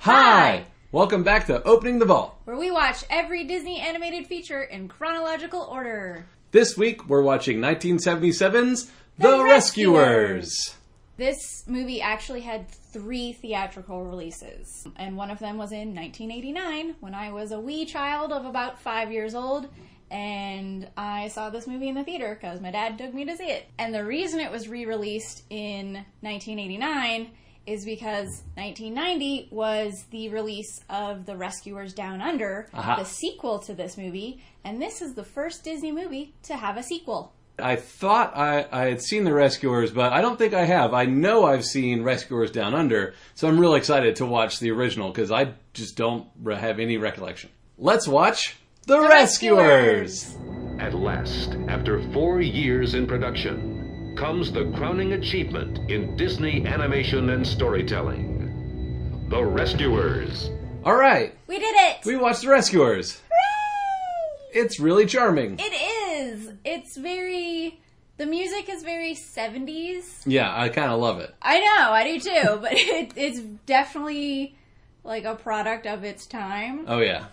Hi! Welcome back to Opening the Vault, where we watch every Disney animated feature in chronological order. This week we're watching 1977's The Rescuers. This movie actually had 3 theatrical releases, and one of them was in 1989 when I was a wee child of about 5 years old, and I saw this movie in the theater because my dad took me to see it. And the reason it was re-released in 1989 is because 1990 was the release of The Rescuers Down Under, the sequel to this movie, and this is the first Disney movie to have a sequel. I thought I had seen The Rescuers, but I don't think I have. I know I've seen Rescuers Down Under, so I'm really excited to watch the original because I just don't have any recollection. Let's watch The Rescuers! At last, after 4 years in production, comes the crowning achievement in Disney animation and storytelling. The Rescuers. All right. We did it! We watched The Rescuers. Hooray! It's really charming. It is. It's very... The music is very 70s. Yeah, I kind of love it. I know, I do too, but it's definitely like a product of its time. Oh, yeah.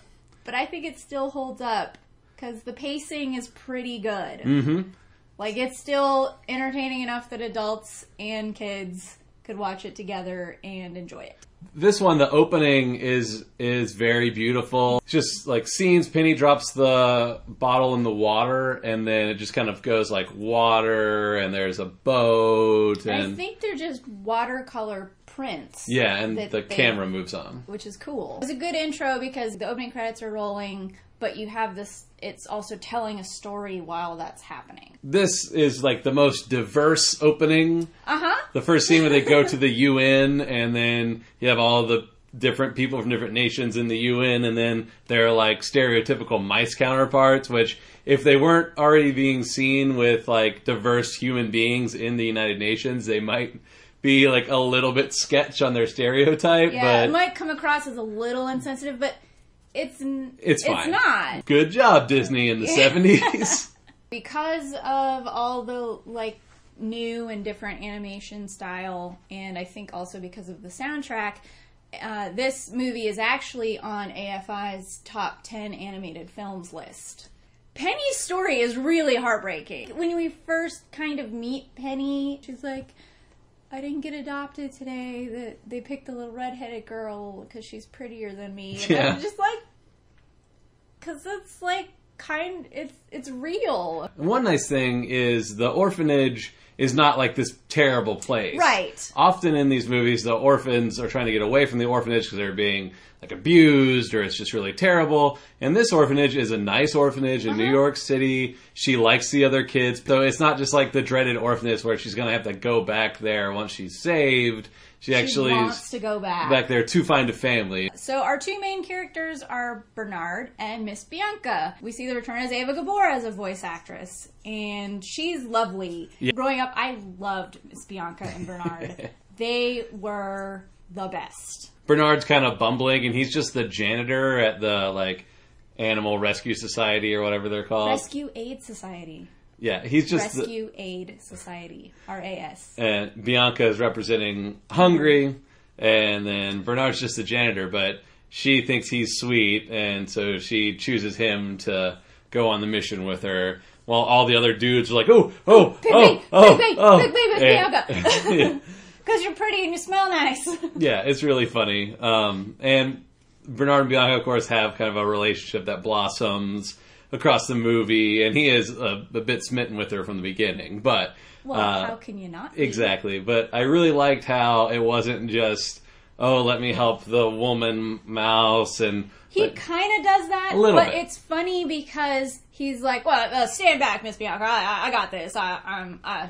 But I think it still holds up because the pacing is pretty good. Mm-hmm. Like, it's still entertaining enough that adults and kids could watch it together and enjoy it. This one, the opening is very beautiful. It's just like scenes. Penny drops the bottle in the water, and then it just kind of goes like water, and there's a boat. And I think they're just watercolor prints. Yeah, and the camera moves on. Which is cool. It's a good intro because the opening credits are rolling, but you have this, it's also telling a story while that's happening. This is like the most diverse opening. Uh-huh. The first scene where they go to the UN, and then you have all the different people from different nations in the UN, and then they're like stereotypical mice counterparts, which if they weren't already being seen with like diverse human beings in the United Nations, they might be like a little bit sketch on their stereotype. Yeah, but it might come across as a little insensitive, but it's fine. It's not. Good job, Disney, in the 70s. Because of all the, like, new and different animation style, and I think also because of the soundtrack, this movie is actually on AFI's top 10 animated films list. Penny's story is really heartbreaking. When we first kind of meet Penny, she's like, I didn't get adopted today. They picked the little redheaded girl because she's prettier than me. And I'm just like, because it's like it's real. One nice thing is the orphanage is not like this terrible place. Right. Often in these movies, the orphans are trying to get away from the orphanage because they're being like abused or it's just really terrible. And this orphanage is a nice orphanage in New York City. She likes the other kids. So it's not just like the dreaded orphanage where she's going to have to go back there once she's saved. She actually wants to go back there to find a family. So our 2 main characters are Bernard and Miss Bianca. We see the return of Ava Gabor as a voice actress, and she's lovely. Yeah. Growing up, I loved Miss Bianca and Bernard. They were the best. Bernard's kind of bumbling, and he's just the janitor at the like Animal Rescue Society or whatever they're called. Rescue Aid Society. Yeah, he's just Rescue Aid Society, RAS. And Bianca is representing Hungry, and then Bernard's just the janitor, but she thinks he's sweet, and so she chooses him to go on the mission with her, while all the other dudes are like, Bianca, because you're pretty and you smell nice. Yeah, it's really funny. And Bernard and Bianca, of course, have kind of a relationship that blossoms across the movie, and he is a bit smitten with her from the beginning. But how can you not be? Exactly. But I really liked how it wasn't just, let me help the woman mouse. And he kind of does that, but it's funny because he's like, well, stand back, Miss Bianca. I got this. I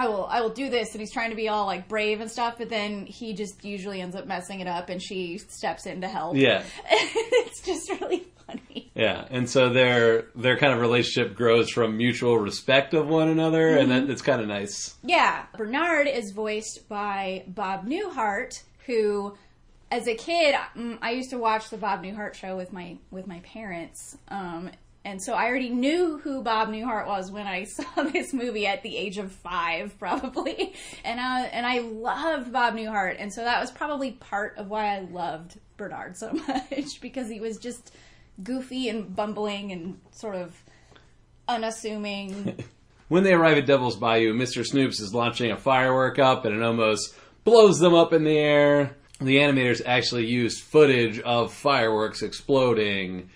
will do this, and he's trying to be all like brave and stuff, but then he just usually ends up messing it up, and she steps in to help. Yeah, it's just really funny. Yeah, and so their kind of relationship grows from mutual respect of one another, and it's kind of nice. Yeah, Bernard is voiced by Bob Newhart, who, as a kid, I used to watch the Bob Newhart show with my parents. And so I already knew who Bob Newhart was when I saw this movie at the age of 5, probably. And I loved Bob Newhart. And so that was probably part of why I loved Bernard so much, because he was just goofy and bumbling and sort of unassuming. When they arrive at Devil's Bayou, Mr. Snoops is launching a firework up, and it almost blows them up in the air. The animators actually used footage of fireworks exploding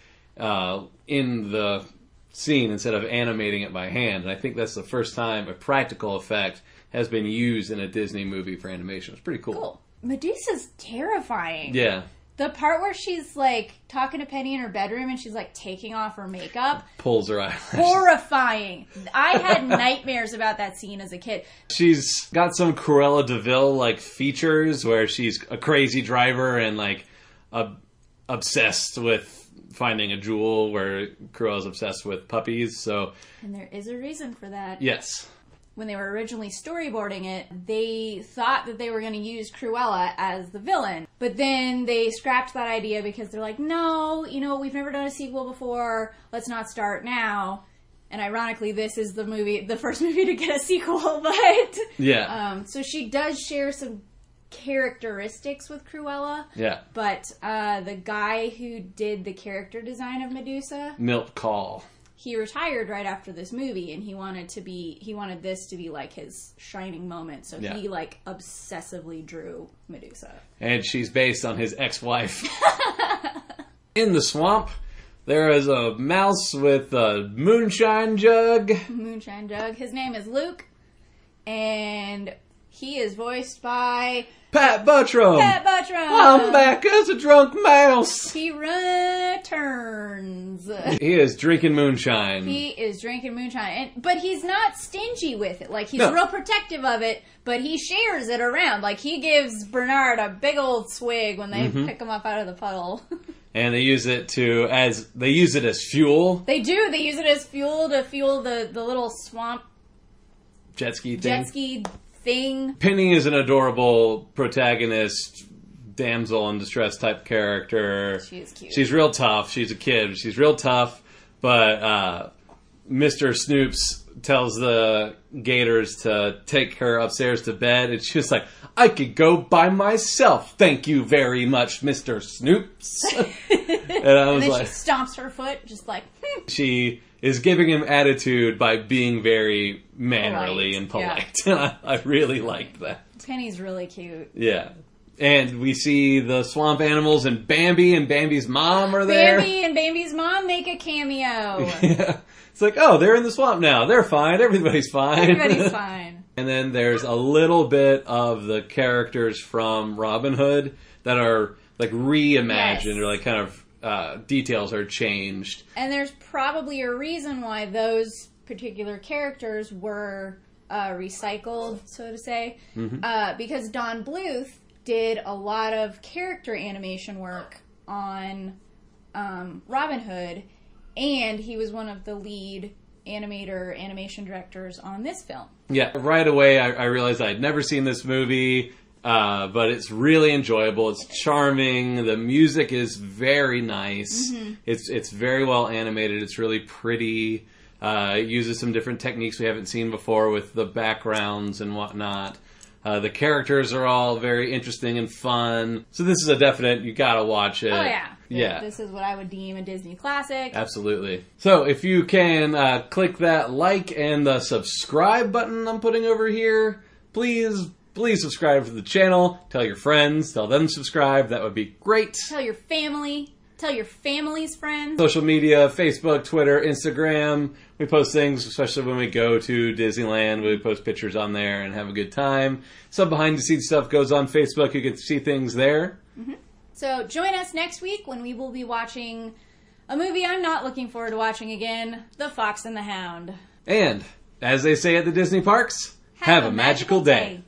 in the scene instead of animating it by hand. And I think that's the first time a practical effect has been used in a Disney movie for animation. It's pretty cool. Medusa's terrifying. Yeah. The part where she's, like, talking to Penny in her bedroom and she's, like, taking off her makeup. Pulls her eyelashes. Horrifying. I had nightmares about that scene as a kid. She's got some Cruella de Vil, like, features where she's a crazy driver and, like, obsessed with finding a jewel, where Cruella's obsessed with puppies, so... And there is a reason for that. Yes. When they were originally storyboarding it, they thought that they were going to use Cruella as the villain. But then they scrapped that idea because they're like, no, we've never done a sequel before. Let's not start now. And ironically, this is the first movie to get a sequel, but... Yeah. So she does share some characteristics with Cruella. Yeah. But the guy who did the character design of Medusa... Milt Kahl. He retired right after this movie, and he wanted this to be like his shining moment. So he like obsessively drew Medusa. And she's based on his ex-wife. In the swamp, there is a mouse with a moonshine jug. Moonshine jug. His name is Luke, and he is voiced by Pat Buttram. Pat Buttram. I'm back as a drunk mouse. He returns. He is drinking moonshine. He is drinking moonshine, but he's not stingy with it. Like, he's real protective of it, but he shares it around. Like, he gives Bernard a big old swig when they pick him up out of the puddle. And they use it as fuel. They do. They use it as fuel to fuel the little swamp jet ski thing. Penny is an adorable protagonist, damsel in distress type character. She is cute. She's real tough. She's a kid. She's real tough. But Mr. Snoops tells the Gators to take her upstairs to bed. And she's like, I could go by myself. Thank you very much, Mr. Snoops. And I was and then she stomps her foot, just like... She is giving him attitude by being very mannerly and polite. Yeah. I really liked that. Penny's really cute. Yeah. And we see the swamp animals, and Bambi and Bambi's mom are there. Bambi and Bambi's mom make a cameo. Yeah. It's like, oh, they're in the swamp now. They're fine. Everybody's fine. Everybody's fine. And then there's a little bit of the characters from Robin Hood that are like reimagined, or like kind of details are changed. And there's probably a reason why those particular characters were recycled, so to say, because Don Bluth did a lot of character animation work on Robin Hood, and he was one of the lead animation directors on this film. Yeah, right away I realized I'd never seen this movie, but it's really enjoyable. It's charming. The music is very nice. It's very well animated. It's really pretty. It uses some different techniques we haven't seen before with the backgrounds and whatnot. The characters are all very interesting and fun. So this is a definite, you gotta watch it. Oh yeah. Yeah. This is what I would deem a Disney classic. Absolutely. So if you can click that like and the subscribe button I'm putting over here, please subscribe to the channel. Tell your friends, tell them to subscribe. That would be great. Tell your family. Tell your family's friends. Social media, Facebook, Twitter, Instagram. We post things, especially when we go to Disneyland. We post pictures on there and have a good time. Some behind-the-scenes stuff goes on Facebook. You get to see things there. So join us next week when we will be watching a movie I'm not looking forward to watching again, The Fox and the Hound. And, as they say at the Disney parks, have a magical day.